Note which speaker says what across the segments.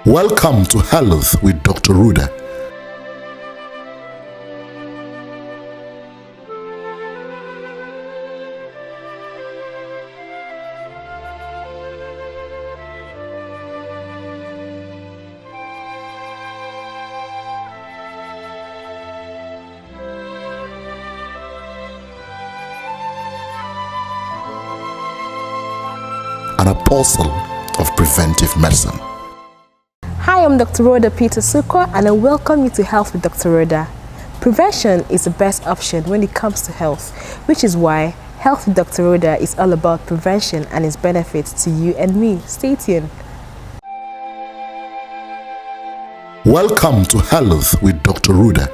Speaker 1: Welcome to Health with Dr.R. An apostle of preventive medicine.
Speaker 2: Hi, I'm Dr. Rhoda Peter Sukwa, and I welcome you to Health with Dr. Rhoda. Prevention is the best option when it comes to health, which is why Health with Dr. Rhoda is all about prevention and its benefits to you and me. Stay tuned.
Speaker 1: Welcome to Health with Dr.R.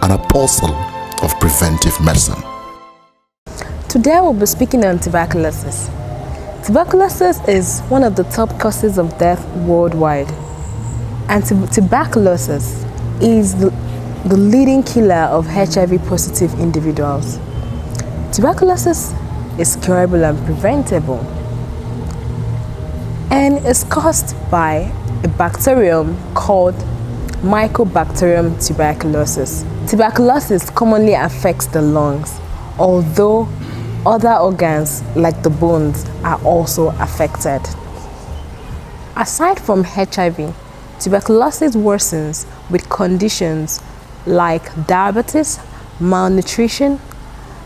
Speaker 1: An apostle of preventive medicine.
Speaker 2: Today we'll be speaking on tuberculosis. Tuberculosis is one of the top causes of death worldwide, and tuberculosis is the leading killer of HIV positive individuals. Tuberculosis is curable and preventable, and is caused by a bacterium called Mycobacterium tuberculosis. Tuberculosis commonly affects the lungs, although other organs like the bones are also affected. Aside from HIV, tuberculosis worsens with conditions like diabetes, malnutrition,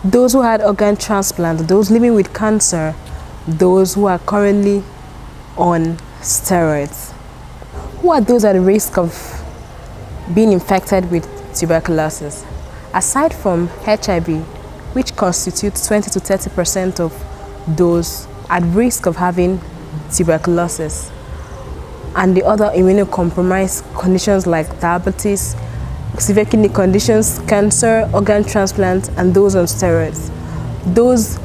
Speaker 2: those who had organ transplant, those living with cancer, those who are currently on steroids. Who are those at risk of being infected with tuberculosis? Aside from HIV, which constitutes 20 to 30% of those at risk of having tuberculosis, and the other immunocompromised conditions like diabetes, severe kidney conditions, cancer, organ transplant, and those on steroids, those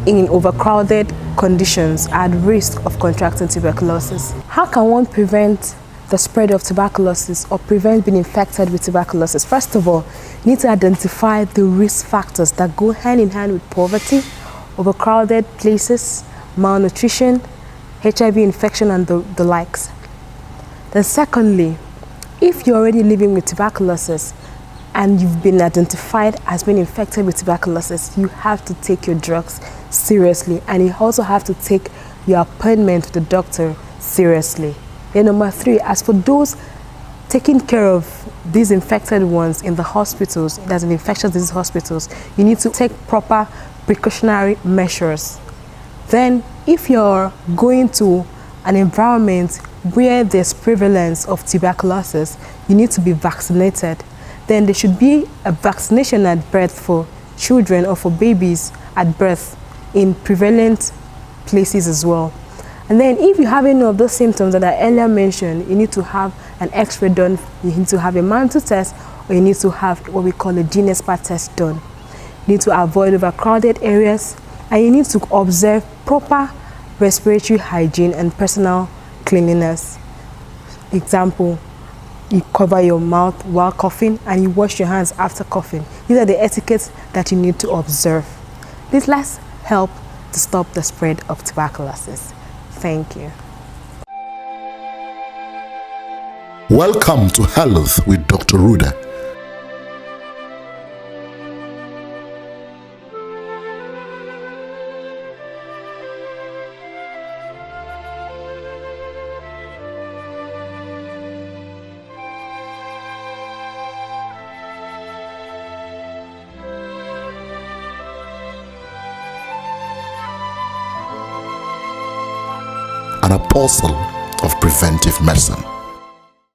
Speaker 2: in overcrowded conditions are at risk of contracting tuberculosis. How can one prevent the spread of tuberculosis or prevent being infected with tuberculosis? First of all, you need to identify the risk factors that go hand in hand with poverty, overcrowded places, malnutrition, HIV infection, and the likes. Then secondly, if you're already living with tuberculosis and you've been identified as being infected with tuberculosis, you have to take your drugs seriously, and you also have to take your appointment with the doctor seriously. And number three, as for those taking care of these infected ones in the hospitals, that's in infectious disease hospitals, you need to take proper precautionary measures. Then, if you're going to an environment where there's prevalence of tuberculosis, you need to be vaccinated. Then there should be a vaccination at birth for children or for babies at birth in prevalent places as well. And then if you have any of those symptoms that I earlier mentioned, you need to have an X-ray done, you need to have a mantle test, or you need to have what we call a GNSPA test done. You need to avoid overcrowded areas, and you need to observe proper respiratory hygiene and personal cleanliness. Example, you cover your mouth while coughing and you wash your hands after coughing. These are the etiquettes that you need to observe. This last help to stop the spread of tuberculosis. Thank you.
Speaker 1: Welcome to Health with Dr.R. An apostle of preventive medicine.